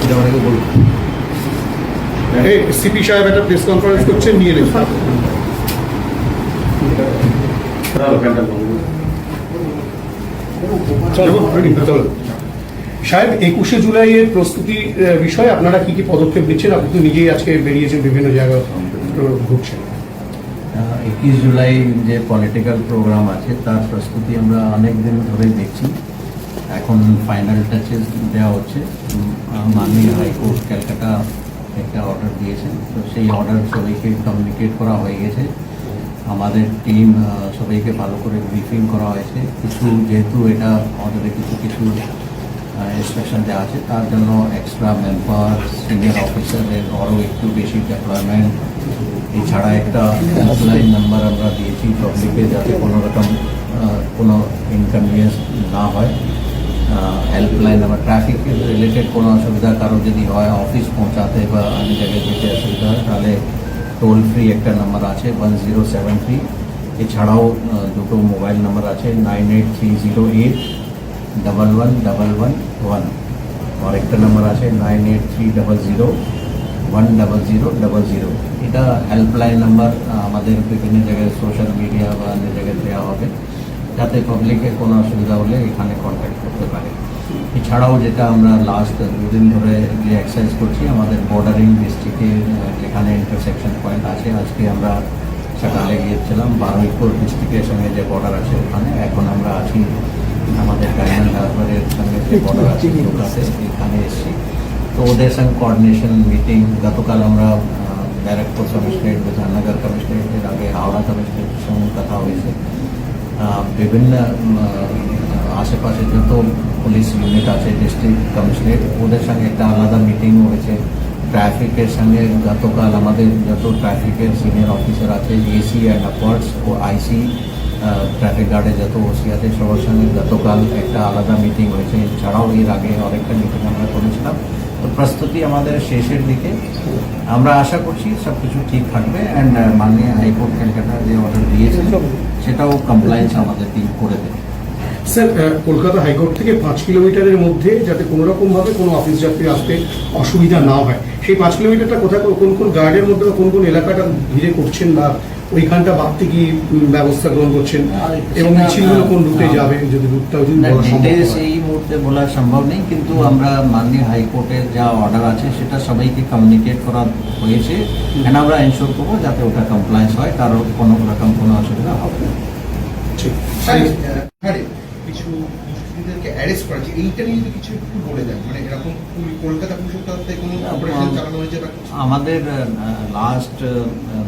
যাওয়ার আগে বলবো। সিপি সাহেব একটা প্রেস কনফারেন্স করছেন, নিয়ে নেবেন। সাহেব, 21শে জুলাইয়ের প্রস্তুতির বিষয়ে আপনারা কি কি পদক্ষেপ নিচ্ছেন? আপনি তো নিজেই আজকে বেরিয়েছেন, বিভিন্ন জায়গায় ঘুরছেন। 21 জুলাই যে পলিটিক্যাল প্রোগ্রাম আছে তার প্রস্তুতি আমরা অনেক দিন ধরেই দেখছি। এখন ফাইনাল টাচেস দেওয়া হচ্ছে। মাননীয় হাইকোর্ট ক্যালকাটা একটা অর্ডার দিয়েছেন, তো সেই অর্ডার সবাইকে কমিউনিকেট করা হয়ে গেছে। আমাদের টিম সবাইকে ভালো করে ব্রিফিং করা হয়েছে। কিছু যেহেতু এটা অর্ডারে কিছু ইনস্ট্রাকশন দেওয়া আছে, তার জন্য এক্সট্রা ম্যানপাওয়ার, সিনিয়র অফিসারের আরও একটু বেশি ডেপ্লয়মেন্ট। এছাড়া একটা হেল্পলাইন নাম্বার আমরা দিয়েছি পাবলিকে, যাতে কোনো রকম কোনো ইনকনভিনিয়েন্স না হয়। হেল্পলাইন নাম্বার, ট্রাফিক রিলেটেড কোনো অসুবিধা কারো যদি হয়, অফিস পৌঁছাতে বা অন্য জায়গায় যেতে অসুবিধা হয়, তাহলে টোল ফ্রি একটা নাম্বার আছে 1073। এছাড়াও দুটো মোবাইল নাম্বার আছে 9830811111 আর একটা নাম্বার আছে 9830010000। এটা হেল্পলাইন নাম্বার আমাদের বিভিন্ন জায়গায় সোশ্যাল মিডিয়া বা অন্য জায়গায় দেওয়া হবে, যাতে পাবলিকের কোনো অসুবিধা হলে এখানে কন্ট্যাক্ট করতে পারে। এছাড়াও যেটা আমরা লাস্ট দুদিন ধরে যে এক্সারসাইজ করছি, আমাদের বর্ডারিং ডিস্ট্রিক্টে যেখানে ইন্টারসেকশন পয়েন্ট আছে, আজকে আমরা সকালে গিয়েছিলাম বারুইপুর ডিস্ট্রিক্টের সঙ্গে যে বর্ডার আছে ওখানে। এখন আমরা আছি আমাদের ডায়মন্ড হারবারের সঙ্গে যে বর্ডার আছে ওটাতে, এখানে এসেছি। তো ওদের সঙ্গে কোঅর্ডিনেশন মিটিং, গতকাল আমরা ব্যারাকপুর কমিশনারেট, বিধাননগর কমিশনারেটের আগে হাওড়া কমিশনারেটের সঙ্গে কথা হয়েছে। বিভিন্ন আশেপাশে যত পুলিশ ইউনিট আছে, ডিস্ট্রিক্ট কমিশনারেট, ওদের সঙ্গে একটা আলাদা মিটিং হয়েছে। ট্রাফিকের সঙ্গে গতকাল আমাদের যত ট্রাফিকের সিনিয়র অফিসার আছে, এসি অ্যান্ড আপওয়ার্ডস ও আইসি, ট্রাফিক গার্ডে যত ওসি আছে, সবার সঙ্গে গতকাল একটা আলাদা মিটিং হয়েছে। এছাড়াও এর আগে অনেকটা মিটিং আমরা করেছিলাম। তো প্রস্তুতি আমাদের শেষের দিকে। আমরা আশা করছি সব কিছু ঠিক থাকবে। অ্যান্ড মাননীয় হাইকোর্ট ক্যালকাটা যে অর্ডার দিয়েছে সেটাও কমপ্লায়েন্স আমাদের টিম করে দেবে। স্যার, কলকাতা হাইকোর্ট থেকে 5 কিলোমিটারের মধ্যে যাতে কোনো রকমভাবে কোনো অফিস যাত্রী আসতে অসুবিধা না হয়, সেই 5 কিলোমিটারটা কোথায়, কোন কোন গার্ডের মধ্যে বা কোন কোন এলাকাটা ঘিরে করছেন, বা ওইখানটা বাড়তি কি ব্যবস্থা গ্রহণ করছেন, এবং মিছিলগুলো কোন রুটে যাবে, যদি রুটটাও যদি বলা সম্ভব হয়। এই মুহূর্তে বলা সম্ভব নেই, কিন্তু আমরা মাননীয় হাইকোর্টের যা অর্ডার আছে সেটা সবাইকে কমিউনিকেট করা হয়েছে। আমরা এনশোর করবো যাতে ওটা কমপ্লায়েন্স হয়, কারোর কোনো রকম কোনো অসুবিধা হবে না। ঠিক। কিছু দুষ্কৃতীদেরকে অ্যারেস্ট করা হয়েছে, এইটা নিয়ে যদি কিছু একটু বলে দেন, মানে এরকম কলকাতা পুলিশের তরফ থেকে কোনো অপারেশন চালানো হয়েছে বা আমাদের লাস্ট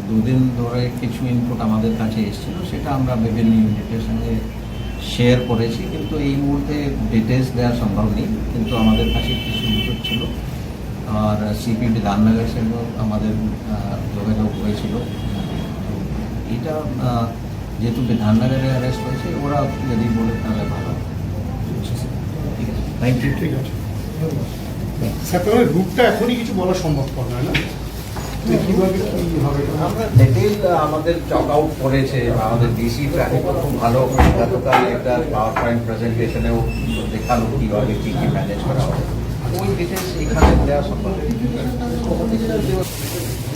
দুদিন ধরে কিছু ইনপুট আমাদের কাছে এসেছিল, সেটা আমরা বিভিন্ন ইউনিটের সঙ্গে শেয়ার করেছি, কিন্তু এই মুহূর্তে ডিটেলস দেওয়া সম্ভব নেই। কিন্তু আমাদের কাছে কিছু ইনপুট ছিল, আর সিপি বিধাননগর সঙ্গেও আমাদের যোগাযোগ হয়েছিল। এটা যেহেতু বিধাননগরে অ্যারেস্ট হয়েছে, ওরা যদি বলে তাহলে ভালো। ঠিক আছে, থ্যাংক ইউ। ঠিক আছে স্যার, তাহলে রুটটা এখনই কিছু বলা সম্ভব নয় না, কিভাবে কি হবে? আমরা ডিটেল আমাদের চক আউট করেছে, আমাদের ডিসি ট্রাফিক খুব ভালো গতকাল একটা পাওয়ার পয়েন্ট প্রেজেন্টেশনেও দেখালো কীভাবে কী কী ম্যানেজ করা হবে। ওই ডিটেলস এখানে দেওয়া সম্ভব।